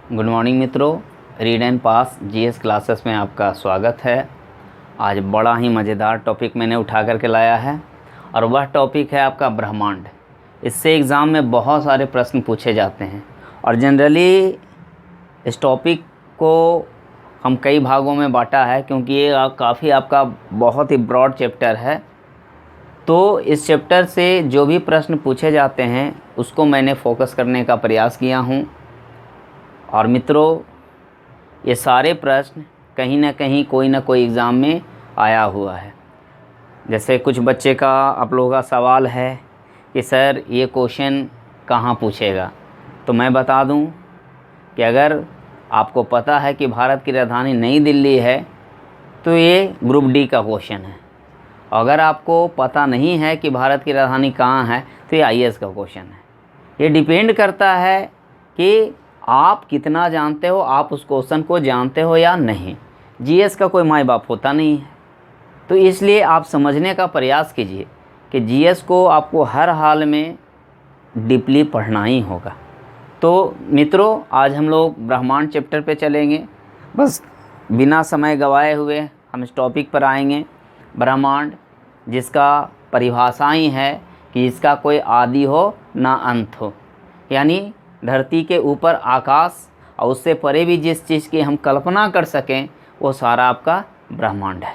Good morning मित्रों, read and pass GS classes में आपका स्वागत है। आज बड़ा ही मज़ेदार टॉपिक मैंने उठा करके लाया है और वह टॉपिक है आपका ब्रह्मांड। इससे एग्ज़ाम में बहुत सारे प्रश्न पूछे जाते हैं और जनरली इस टॉपिक को हम कई भागों में बांटा है क्योंकि ये काफ़ी आपका बहुत ही ब्रॉड चैप्टर है। तो इस चैप्टर से जो भी प्रश्न पूछे जाते हैं उसको मैंने फोकस करने का प्रयास किया हूँ। और मित्रों, ये सारे प्रश्न कहीं ना कहीं कोई ना कोई एग्ज़ाम में आया हुआ है। जैसे कुछ बच्चे का आप लोगों का सवाल है कि सर ये क्वेश्चन कहाँ पूछेगा, तो मैं बता दूं कि अगर आपको पता है कि भारत की राजधानी नई दिल्ली है तो ये ग्रुप डी का क्वेश्चन है। अगर आपको पता नहीं है कि भारत की राजधानी कहाँ है तो ये आईएएस का क्वेश्चन है। ये डिपेंड करता है कि आप कितना जानते हो, आप उस क्वेश्चन को जानते हो या नहीं। जीएस का कोई माँ बाप होता नहीं है, तो इसलिए आप समझने का प्रयास कीजिए कि जीएस को आपको हर हाल में डीपली पढ़ना ही होगा। तो मित्रों, आज हम लोग ब्रह्मांड चैप्टर पे चलेंगे। बस बिना समय गवाए हुए हम इस टॉपिक पर आएंगे। ब्रह्मांड, जिसका परिभाषा ही है कि इसका कोई आदि हो ना अंत हो, यानी धरती के ऊपर आकाश और उससे परे भी जिस चीज़ की हम कल्पना कर सकें वो सारा आपका ब्रह्मांड है।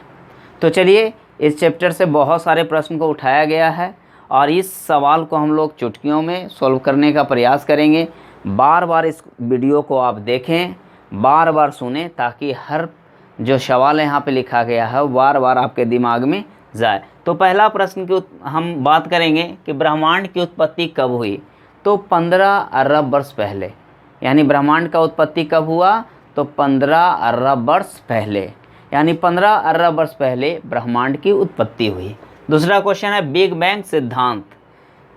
तो चलिए, इस चैप्टर से बहुत सारे प्रश्न को उठाया गया है और इस सवाल को हम लोग चुटकियों में सॉल्व करने का प्रयास करेंगे। बार बार इस वीडियो को आप देखें, बार बार सुनें, ताकि हर जो सवाल यहाँ पे लिखा गया है बार बार आपके दिमाग में जाए। तो पहला प्रश्न की हम बात करेंगे कि ब्रह्मांड की उत्पत्ति कब हुई। तो 15 अरब वर्ष पहले, यानी ब्रह्मांड का उत्पत्ति कब हुआ, तो 15 अरब वर्ष पहले, यानी 15 अरब वर्ष पहले ब्रह्मांड की उत्पत्ति हुई। दूसरा क्वेश्चन है, बिग बैंग सिद्धांत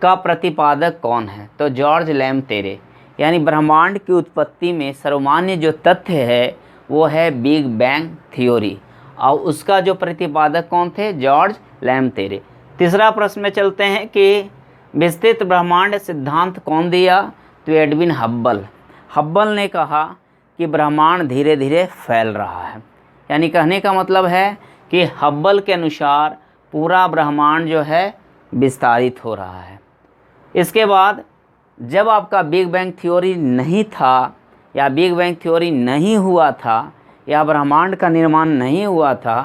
का प्रतिपादक कौन है। तो जॉर्ज लैम्तेरे, यानी ब्रह्मांड की उत्पत्ति में सर्वमान्य जो तथ्य है वो है बिग बैंग थ्योरी, और उसका जो प्रतिपादक कौन थे, जॉर्ज लैम्तेरे। तीसरा प्रश्न में चलते हैं कि विस्तृत ब्रह्मांड सिद्धांत कौन दिया। तो एडविन हब्बल। हब्बल ने कहा कि ब्रह्मांड धीरे धीरे फैल रहा है, यानी कहने का मतलब है कि हब्बल के अनुसार पूरा ब्रह्मांड जो है विस्तारित हो रहा है। इसके बाद जब आपका बिग बैंग थ्योरी नहीं था, या बिग बैंग थ्योरी नहीं हुआ था, या ब्रह्मांड का निर्माण नहीं हुआ था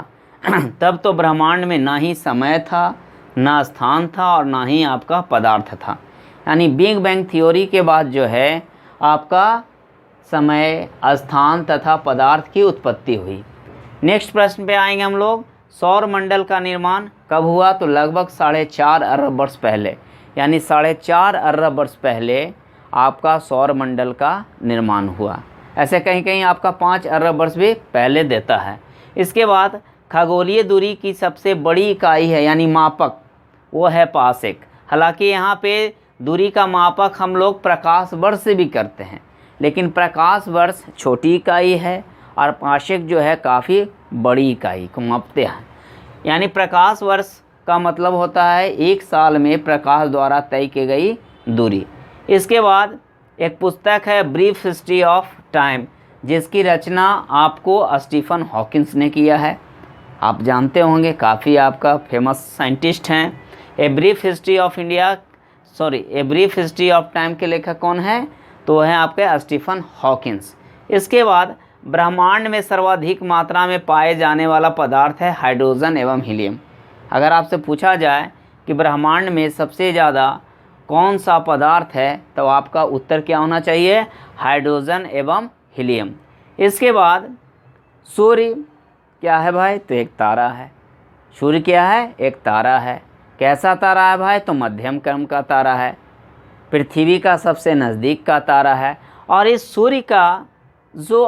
तब तो ब्रह्मांड में ना ही समय था, ना स्थान था, और ना ही आपका पदार्थ था। यानी बिग बैंग थ्योरी के बाद जो है आपका समय, स्थान तथा पदार्थ की उत्पत्ति हुई। नेक्स्ट प्रश्न पे आएंगे हम लोग, सौर मंडल का निर्माण कब हुआ। तो लगभग 4.5 अरब वर्ष पहले, यानी 4.5 अरब वर्ष पहले आपका सौर मंडल का निर्माण हुआ। ऐसे कहीं कहीं आपका 5 अरब वर्ष भी पहले देता है। इसके बाद खगोलीय दूरी की सबसे बड़ी इकाई है, यानी मापक, वो है पासक। हालांकि यहाँ पे दूरी का मापक हम लोग प्रकाश वर्ष से भी करते हैं, लेकिन प्रकाश वर्ष छोटी इकाई है और पासक जो है काफ़ी बड़ी इकाई को मापते हैं। यानी प्रकाश वर्ष का मतलब होता है एक साल में प्रकाश द्वारा तय की गई दूरी। इसके बाद एक पुस्तक है ब्रीफ हिस्ट्री ऑफ टाइम, जिसकी रचना आपको स्टीफन हॉकिंस ने किया है। आप जानते होंगे, काफ़ी आपका फेमस साइंटिस्ट हैं। A brief history of a brief history of time के लेखक कौन है, तो है आपके स्टीफन हॉकिंस। इसके बाद ब्रह्मांड में सर्वाधिक मात्रा में पाए जाने वाला पदार्थ है हाइड्रोजन एवं हीलियम। अगर आपसे पूछा जाए कि ब्रह्मांड में सबसे ज़्यादा कौन सा पदार्थ है, तो आपका उत्तर क्या होना चाहिए, हाइड्रोजन एवं हीलियम। इसके बाद सूर्य क्या है भाई, तो एक तारा है। सूर्य क्या है, एक तारा है। कैसा तारा है भाई, तो मध्यम क्रम का तारा है। पृथ्वी का सबसे नज़दीक का तारा है। और इस सूर्य का जो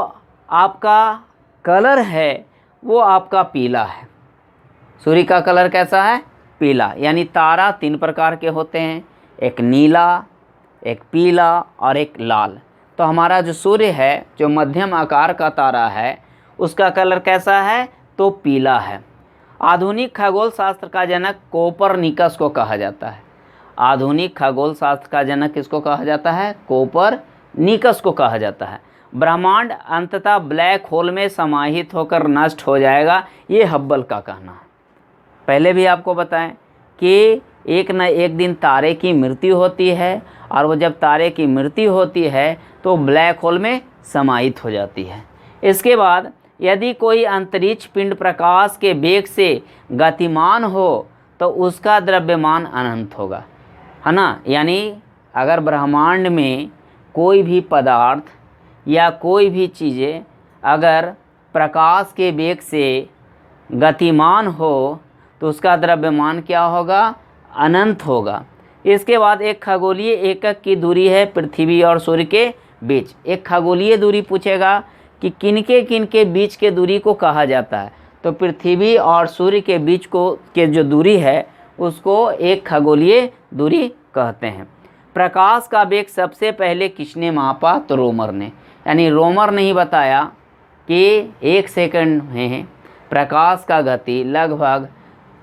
आपका कलर है वो आपका पीला है। सूर्य का कलर कैसा है, पीला। यानी तारा 3 प्रकार के होते हैं, एक नीला, एक पीला और एक लाल। तो हमारा जो सूर्य है, जो मध्यम आकार का तारा है, उसका कलर कैसा है, तो पीला है। आधुनिक खगोल शास्त्र का जनक कोपरनिकस को कहा जाता है। आधुनिक खगोल शास्त्र का जनक किसको कहा जाता है, कोपरनिकस को कहा जाता है। ब्रह्मांड अंततः ब्लैक होल में समाहित होकर नष्ट हो जाएगा, ये हब्बल का कहना है। पहले भी आपको बताएं कि एक न एक दिन तारे की मृत्यु होती है, और वो जब तारे की मृत्यु होती है तो ब्लैक होल में समाहित हो जाती है। इसके बाद यदि कोई अंतरिक्ष पिंड प्रकाश के वेग से गतिमान हो तो उसका द्रव्यमान अनंत होगा, है ना। यानी अगर ब्रह्मांड में कोई भी पदार्थ या कोई भी चीज़ें अगर प्रकाश के वेग से गतिमान हो तो उसका द्रव्यमान क्या होगा, अनंत होगा। इसके बाद एक खगोलीय एकक की दूरी है पृथ्वी और सूर्य के बीच। एक खगोलीय दूरी पूछेगा कि किनके बीच के दूरी को कहा जाता है, तो पृथ्वी और सूर्य के बीच को के जो दूरी है उसको एक खगोलीय दूरी कहते हैं। प्रकाश का वेग सबसे पहले किसने मापा, तो रोमर ने। यानी रोमर ने ही बताया कि 1 सेकंड में प्रकाश का गति लगभग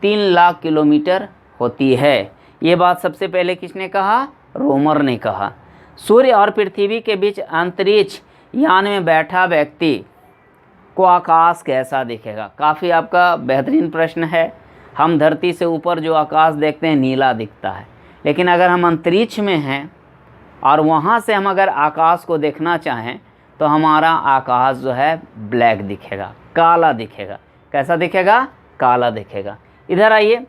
3 लाख किलोमीटर होती है। ये बात सबसे पहले किसने कहा, रोमर ने कहा। सूर्य और पृथ्वी के बीच अंतरिक्ष यान में बैठा व्यक्ति को आकाश कैसा दिखेगा। काफ़ी आपका बेहतरीन प्रश्न है। हम धरती से ऊपर जो आकाश देखते हैं नीला दिखता है, लेकिन अगर हम अंतरिक्ष में हैं और वहाँ से हम अगर आकाश को देखना चाहें तो हमारा आकाश जो है ब्लैक दिखेगा, काला दिखेगा। कैसा दिखेगा, काला दिखेगा। इधर आइए,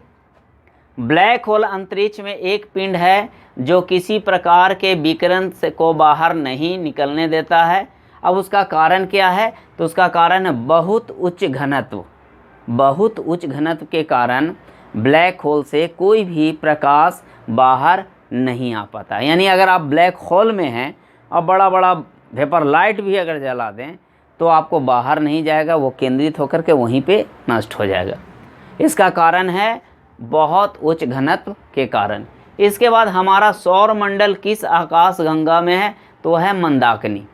ब्लैक होल अंतरिक्ष में एक पिंड है जो किसी प्रकार के विकिरण से को बाहर नहीं निकलने देता है। अब उसका कारण क्या है, तो उसका कारण है बहुत उच्च घनत्व। बहुत उच्च घनत्व के कारण ब्लैक होल से कोई भी प्रकाश बाहर नहीं आ पाता। यानी अगर आप ब्लैक होल में हैं और बड़ा बड़ा वेपर लाइट भी अगर जला दें तो आपको बाहर नहीं जाएगा, वो केंद्रित होकर के वहीं पे नष्ट हो जाएगा। इसका कारण है बहुत उच्च घनत्व के कारण। इसके बाद हमारा सौर मंडल किस आकाश गंगा में है, तो है मंदाकिनी।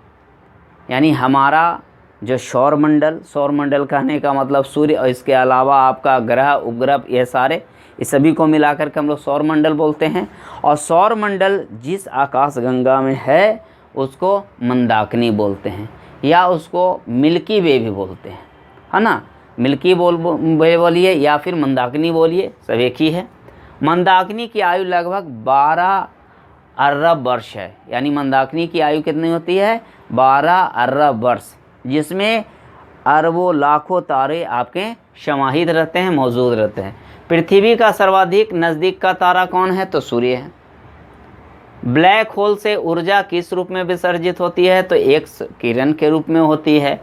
यानी हमारा जो सौर मंडल कहने का मतलब सूर्य और इसके अलावा आपका ग्रह उपग्रह ये सारे, इस सभी को मिलाकर के हम लोग सौर मंडल बोलते हैं। और सौर मंडल जिस आकाश गंगा में है उसको मंदाकिनी बोलते हैं, या उसको मिल्की वे भी बोलते हैं, है ना। मिल्की बोलिए या फिर मंदाकिनी बोलिए, सब एक ही है। मंदाकिनी की आयु लगभग 12 अरब वर्ष है। यानी मंदाकिनी की आयु कितनी होती है, 12 अरब वर्ष, जिसमें अरबों लाखों तारे आपके समाहित रहते हैं, मौजूद रहते हैं। पृथ्वी का सर्वाधिक नज़दीक का तारा कौन है, तो सूर्य है। ब्लैक होल से ऊर्जा किस रूप में विसर्जित होती है, तो एक्स किरण के रूप में होती है।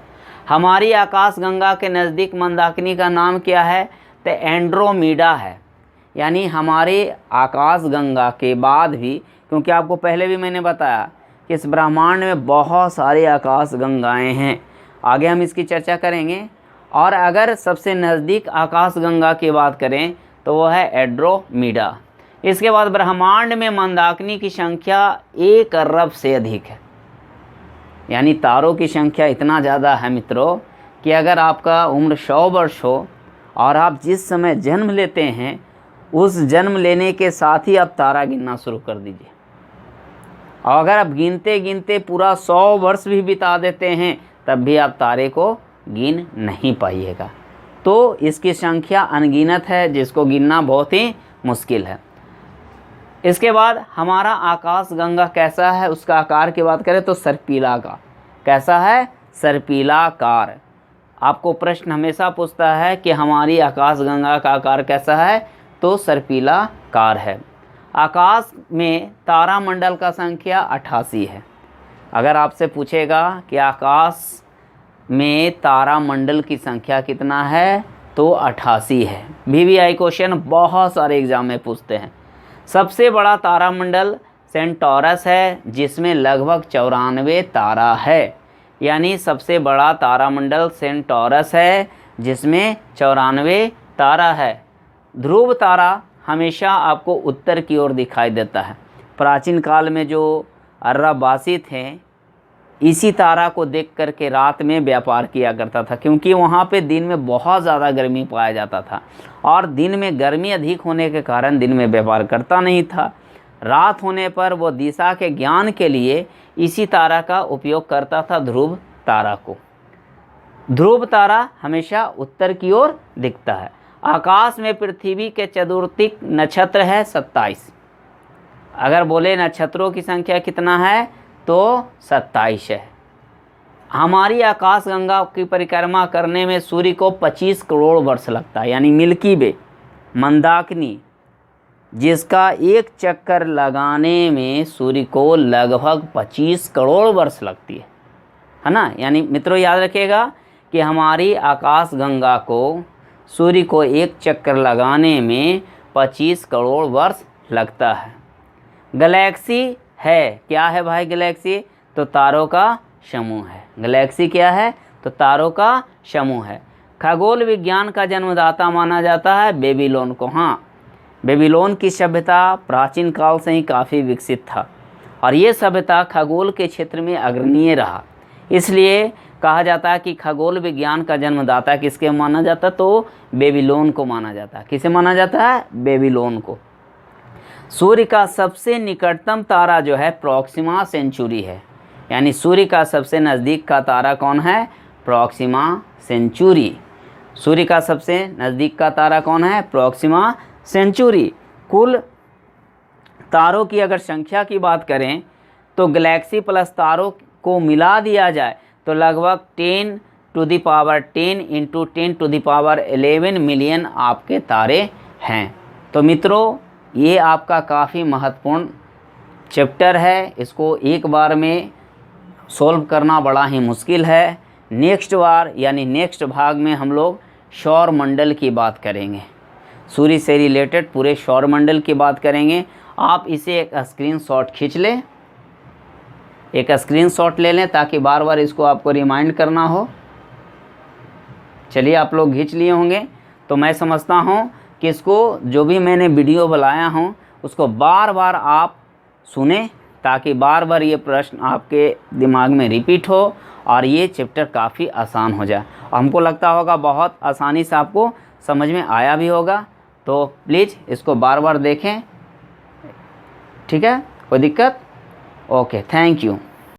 हमारी आकाश गंगा के नज़दीक मंदाकिनी का नाम क्या है, तो एंड्रोमीडा है। यानी हमारे आकाश गंगा के बाद भी, क्योंकि आपको पहले भी मैंने बताया कि इस ब्रह्मांड में बहुत सारे आकाश गंगाएँ हैं, आगे हम इसकी चर्चा करेंगे। और अगर सबसे नज़दीक आकाश गंगा की बात करें तो वो है एंड्रोमीडा। इसके बाद ब्रह्मांड में मंदाकिनी की संख्या 1 अरब से अधिक है। यानी तारों की संख्या इतना ज़्यादा है मित्रों कि अगर आपका उम्र 100 वर्ष हो और आप जिस समय जन्म लेते हैं उस जन्म लेने के साथ ही आप तारा गिनना शुरू कर दीजिए, और अगर आप गिनते गिनते पूरा 100 वर्ष भी बिता देते हैं तब भी आप तारे को गिन नहीं पाइएगा। तो इसकी संख्या अनगिनत है, जिसको गिनना बहुत ही मुश्किल है। इसके बाद हमारा आकाश गंगा कैसा है, उसका आकार की बात करें तो सर्पिला का। कैसा है, सर्पिलाकार। आपको प्रश्न हमेशा पूछता है कि हमारी आकाश गंगा का आकार कैसा है, तो सर्पिलाकार है। आकाश में तारामंडल का संख्या 88 है। अगर आपसे पूछेगा कि आकाश में तारामंडल की संख्या कितना है, तो 88 है। VVI क्वेश्चन बहुत सारे एग्जाम में पूछते हैं। सबसे बड़ा तारामंडल सेंटोरस है, जिसमें लगभग 94 तारा है। यानी सबसे बड़ा तारामंडल सेंटोरस है, जिसमें 94 तारा है। ध्रुव तारा हमेशा आपको उत्तर की ओर दिखाई देता है। प्राचीन काल में जो अरबवासी थे, इसी तारा को देख कर के रात में व्यापार किया करता था, क्योंकि वहाँ पे दिन में बहुत ज़्यादा गर्मी पाया जाता था और दिन में गर्मी अधिक होने के कारण दिन में व्यापार करता नहीं था। रात होने पर वो दिशा के ज्ञान के लिए इसी तारा का उपयोग करता था, ध्रुव तारा को। ध्रुव तारा हमेशा उत्तर की ओर दिखता है। आकाश में पृथ्वी के चतुर्दिक नक्षत्र है 27। अगर बोले नक्षत्रों की संख्या कितना है तो 27 है। हमारी आकाशगंगा की परिक्रमा करने में सूर्य को 25 करोड़ वर्ष लगता है, यानी मिल्की वे, मंदाकिनी, जिसका एक चक्कर लगाने में सूर्य को लगभग 25 करोड़ वर्ष लगती है ना। यानी मित्रों याद रखिएगा कि हमारी आकाशगंगा को सूर्य को एक चक्कर लगाने में 25 करोड़ वर्ष लगता है। गैलेक्सी है, क्या है भाई गैलेक्सी? तो तारों का समूह है। गैलेक्सी क्या है? तो तारों का समूह है। खगोल विज्ञान का जन्मदाता माना जाता है बेबीलोन को। हाँ, बेबीलोन की सभ्यता प्राचीन काल से ही काफ़ी विकसित था और ये सभ्यता खगोल के क्षेत्र में अग्रणीय रहा। इसलिए कहा जाता है कि खगोल विज्ञान का जन्मदाता किसके माना जाता? तो बेबीलोन को माना जाता है। किसे माना जाता है? बेबीलोन को। सूर्य का सबसे निकटतम तारा जो है प्रॉक्सिमा सेंचुरी है, यानी सूर्य का सबसे नज़दीक का तारा कौन है? Proxima Centauri. सूर्य का सबसे नज़दीक का तारा कौन है? Proxima Centauri. कुल तारों की अगर संख्या की बात करें तो गैलेक्सी प्लस तारों को मिला दिया जाए तो लगभग 10 to the power 10 into 10 to the power 11 million आपके तारे हैं। तो मित्रों ये आपका काफ़ी महत्वपूर्ण चैप्टर है, इसको एक बार में सॉल्व करना बड़ा ही मुश्किल है। नेक्स्ट बार यानी नेक्स्ट भाग में हम लोग सौरमंडल की बात करेंगे, सूर्य से रिलेटेड पूरे सौरमंडल की बात करेंगे। आप इसे एक स्क्रीनशॉट खींच लें, एक स्क्रीनशॉट ले लें ताकि बार बार इसको आपको रिमाइंड करना हो। चलिए आप लोग खींच लिए होंगे, तो मैं समझता हूँ कि इसको जो भी मैंने वीडियो बनाया हूँ उसको बार बार आप सुने ताकि बार बार ये प्रश्न आपके दिमाग में रिपीट हो और ये चैप्टर काफ़ी आसान हो जाए। हमको लगता होगा बहुत आसानी से आपको समझ में आया भी होगा, तो प्लीज़ इसको बार बार देखें। ठीक है, कोई दिक्कत? Okay, thank you.